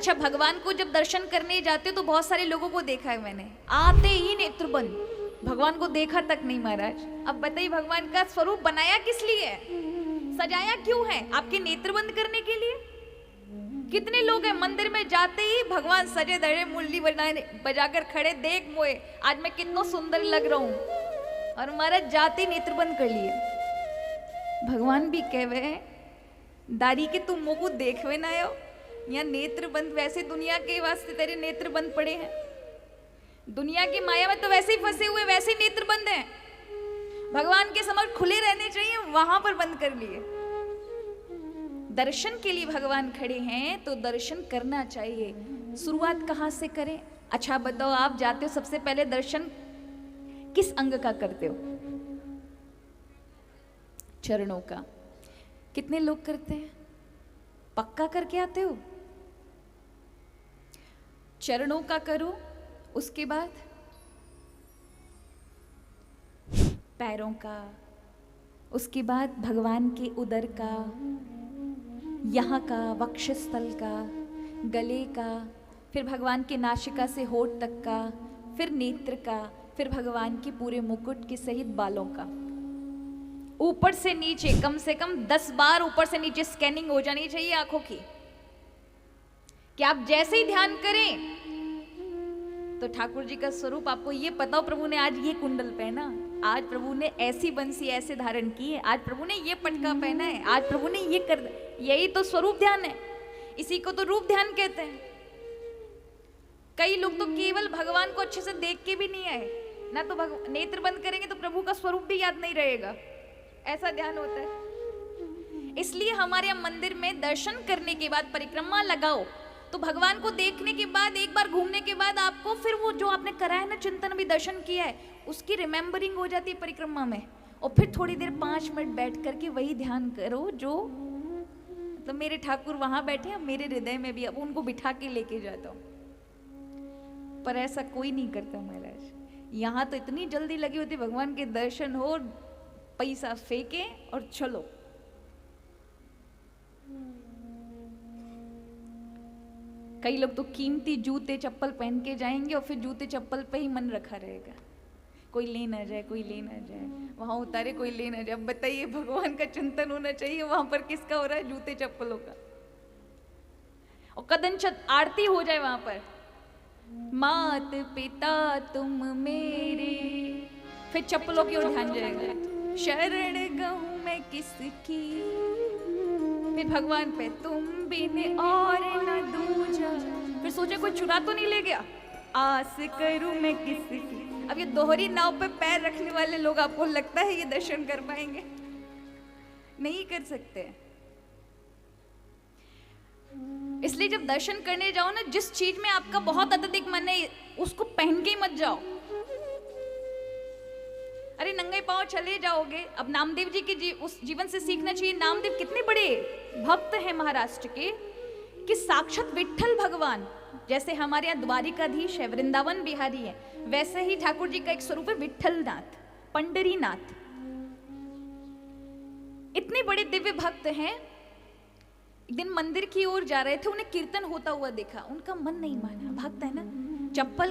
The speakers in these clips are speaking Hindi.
अच्छा, भगवान को जब दर्शन करने जाते हो तो बहुत सारे लोगों को देखा है मैंने, आते ही नेत्र बंद, भगवान को देखा तक नहीं महाराज। अब बताइए भगवान का स्वरूप बनाया किस लिए है, सजाया क्यों है? आपके नेत्र बंद करने के लिए? कितने लोग हैं मंदिर में जाते ही भगवान सजे धजे मुरली बजाकर खड़े, देख मोए आज मैं कितना सुंदर लग रहा हूं, और महाराज जाते नेत्र बंद कर लिए। भगवान भी कहवे दारी के तुम मुंह को देखवे ना हो, यहाँ नेत्र बंद, वैसे दुनिया के वास्ते तेरे नेत्र बंद पड़े हैं, दुनिया की माया में तो वैसे ही फंसे हुए, वैसे ही नेत्र बंद हैं, भगवान के समक्ष खुले रहने चाहिए, वहां पर बंद कर लिए। दर्शन के लिए भगवान खड़े हैं तो दर्शन करना चाहिए। शुरुआत कहां से करें? अच्छा बताओ, आप जाते हो सबसे पहले दर्शन किस अंग का करते हो? चरणों का। कितने लोग करते हैं? पक्का करके आते हो? चरणों का करो, उसके बाद पैरों का, उसके बाद भगवान के उदर का, यहाँ का, वक्षस्थल का, गले का, फिर भगवान के नासिका से होठ तक का, फिर नेत्र का, फिर भगवान के पूरे मुकुट के सहित बालों का। ऊपर से नीचे कम से कम 10 बार ऊपर से नीचे स्कैनिंग हो जानी चाहिए आंखों की, कि आप जैसे ही ध्यान करें तो ठाकुर जी का स्वरूप आपको ये पता हो, प्रभु ने आज ये कुंडल पहना, आज प्रभु ने ऐसी बंसी ऐसे धारण की है, आज प्रभु ने ये पटका पहना है, आज प्रभु ने ये कर, यही तो स्वरूप ध्यान है, इसी को तो रूप ध्यान कहते हैं। कई लोग तो केवल भगवान को अच्छे से देख के भी नहीं आए ना, तो नेत्र बंद करेंगे तो प्रभु का स्वरूप भी याद नहीं रहेगा, ऐसा ध्यान होता है। इसलिए हमारे यहाँ मंदिर में दर्शन करने के बाद परिक्रमा लगाओ, तो भगवान को देखने के बाद, एक बार घूमने के बाद आपको फिर वो जो आपने करा है ना, चिंतन भी दर्शन किया है, उसकी रिमेम्बरिंग हो जाती है परिक्रमा में, और फिर थोड़ी देर 5 मिनट बैठ करके वही ध्यान करो जो मतलब मेरे ठाकुर वहां बैठे, अब मेरे हृदय में भी, अब उनको बिठा के लेके जाता हूँ। पर ऐसा कोई नहीं करता महाराज। यहाँ तो इतनी जल्दी लगी होती भगवान के दर्शन हो, पैसा फेंके और चलो। कई लोग तो कीमती जूते चप्पल पहन के जाएंगे और फिर जूते चप्पल पे ही मन रखा रहेगा, कोई ले ना जाए, कोई ले ना जाए, वहां उतारे कोई ले ना जाए। अब बताइए, भगवान का चिंतन होना चाहिए, वहां पर किसका हो रहा है? जूते चप्पलों का। और कदंचत आरती हो जाए वहां पर, मात पिता तुम मेरे, फिर चप्पलों की ओर ध्यान जाएगा, शरण गहूं मैं किसकी, फिर भगवान पे तुम बिन और न दूजा, फिर सोचे कोई चुरा तो नहीं ले गया, आस करूं मैं किसकी। अब ये दोहरी नाव पे पैर रखने वाले लोग, आपको लगता है ये दर्शन कर पाएंगे? नहीं कर सकते। इसलिए जब दर्शन करने जाओ ना, जिस चीज में आपका बहुत अत्यधिक मन है उसको पहन के ही मत जाओ। अरे नंगे पांव चले जाओगे। अब नामदेव जी के उस जीवन से सीखना चाहिए। नामदेव कितने बड़े भक्त हैं महाराष्ट्र के, कि साक्षात विट्ठल भगवान, जैसे हमारे यहाँ द्वारिकाधीश है, वृंदावन बिहारी है, वैसे ही ठाकुर जी का एक स्वरूप है विट्ठलनाथ, पंडरीनाथ। इतने बड़े दिव्य भक्त हैं। एक दिन मंदिर की ओर जा रहे थे, उन्हें कीर्तन होता हुआ देखा, उनका मन नहीं माना। भक्त है ना, चप्पल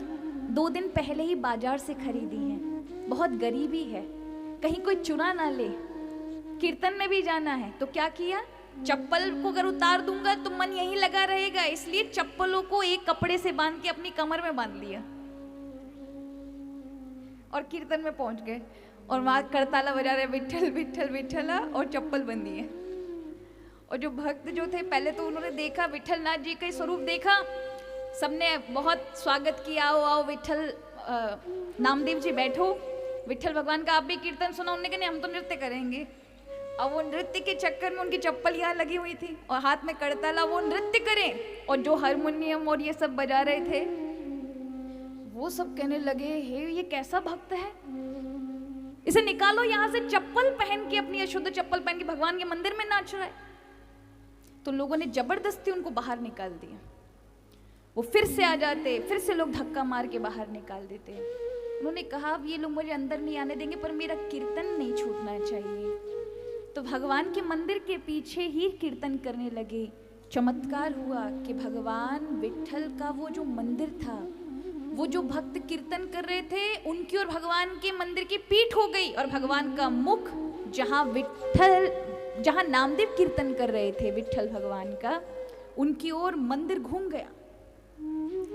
2 दिन पहले ही बाजार से खरीदी है, बहुत गरीबी है, कहीं कोई चुरा ना ले, कीर्तन में भी जाना है, तो क्या किया, चप्पल को अगर उतार दूंगा तो मन यहीं लगा रहेगा, इसलिए चप्पलों को एक कपड़े से बांध के अपनी कमर में बांध लिया और कीर्तन में पहुंच गए। और वहां करताला बजा रहे, विट्ठल विट्ठल विट्ठला, और चप्पल बंदी है। और जो भक्त जो थे, पहले तो उन्होंने देखा विट्ठलनाथ जी का स्वरूप देखा, सबने बहुत स्वागत किया, आओ आओ विट्ठल, नामदेव जी बैठो, विट्ठल भगवान का आप भी कीर्तन सुना। उन्होंने कहा नहीं, हम तो नृत्य करेंगे। और वो नृत्य के चक्कर में उनकी चप्पल यहाँ लगी हुई थी और हाथ में करताला, वो नृत्य करें, और जो हारमोनियम और ये सब बजा रहे थे, वो सब कहने लगे, हे ये कैसा भक्त है, इसे निकालो यहाँ से। चप्पल पहन के, अपनी अशुद्ध चप्पल पहन के भगवान के मंदिर में नाच रहा है। तो लोगों ने जबरदस्ती उनको बाहर निकाल दिया। वो फिर से आ जाते, फिर से लोग धक्का मार के बाहर निकाल देते। उन्होंने कहा, अब ये लोग मुझे अंदर नहीं आने देंगे, पर मेरा कीर्तन नहीं छूटना चाहिए। तो भगवान के मंदिर के पीछे ही कीर्तन करने लगे। चमत्कार हुआ कि भगवान विट्ठल का वो जो मंदिर था, वो जो भक्त कीर्तन कर रहे थे उनकी और भगवान के मंदिर की पीठ हो गई, और भगवान का मुख जहां नामदेव कीर्तन कर रहे थे विट्ठल भगवान का, उनकी ओर मंदिर घूम गया।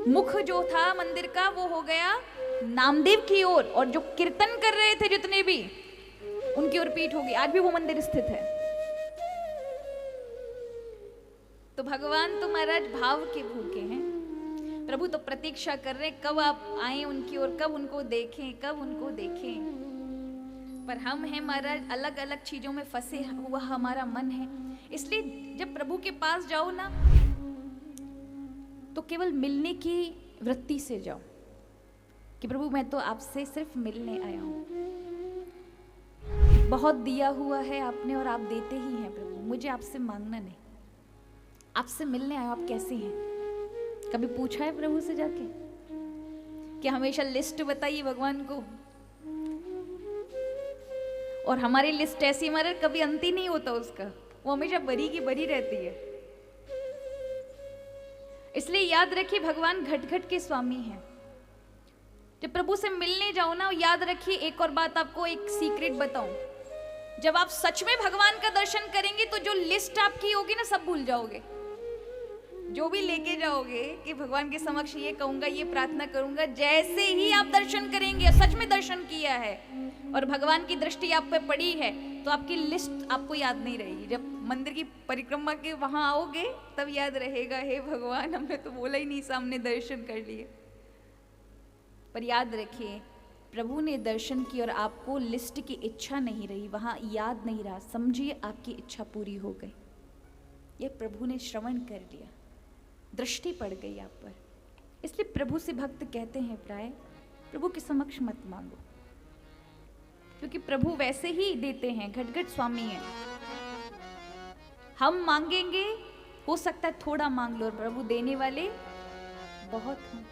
मुख जो था मंदिर का वो हो गया नामदेव की ओर, और जो कीर्तन कर रहे थे जितने भी, उनकी ओर पीठ हो गई। आज भी वो मंदिर स्थित है। तो भगवान तो महाराज भाव के भूखे हैं। प्रभु तो प्रतीक्षा कर रहे कब आप आए उनकी ओर, कब उनको देखें, कब उनको देखें। पर हम हैं महाराज अलग अलग चीजों में फंसे हुआ हमारा मन है। इसलिए जब प्रभु के पास जाओ ना, तो केवल मिलने की वृत्ति से जाओ कि प्रभु मैं तो आपसे सिर्फ मिलने आया हूं। बहुत दिया हुआ है आपने और आप देते ही हैं प्रभु, मुझे आपसे मांगना नहीं, आपसे मिलने आया। आप कैसे हैं? कभी पूछा है प्रभु से जाके कि हमेशा लिस्ट बताइए भगवान को, और हमारी लिस्ट ऐसी हमारे कभी अंत ही नहीं होता उसका, वो हमेशा बरी की बरी रहती है। इसलिए याद रखिए भगवान घट घट के स्वामी हैं। जब प्रभु से मिलने जाओ ना, याद रखिए एक और बात आपको एक सीक्रेट बताऊं, जब आप सच में भगवान का दर्शन करेंगे तो जो लिस्ट आपकी होगी ना सब भूल जाओगे। जो भी लेके जाओगे कि भगवान के समक्ष ये कहूंगा, ये प्रार्थना करूंगा, जैसे ही आप दर्शन करेंगे, सच में दर्शन किया है और भगवान की दृष्टि आप पे पड़ी है, तो आपकी लिस्ट आपको याद नहीं रहेगी। जब मंदिर की परिक्रमा के वहां आओगे तब याद रहेगा, हे भगवान हमने तो बोला ही नहीं, सामने दर्शन कर लिए। पर याद रखिए प्रभु ने दर्शन की और आपको लिस्ट की इच्छा नहीं रही, वहां याद नहीं रहा, समझिए आपकी इच्छा पूरी हो गई। ये प्रभु ने श्रवण कर लिया, दृष्टि पड़ गई आप पर। इसलिए प्रभु से भक्त कहते हैं प्राय प्रभु के समक्ष मत मांगो, क्योंकि प्रभु वैसे ही देते हैं, घट घट स्वामी हैं। हम मांगेंगे, हो सकता है थोड़ा मांग लो, और प्रभु देने वाले बहुत हैं।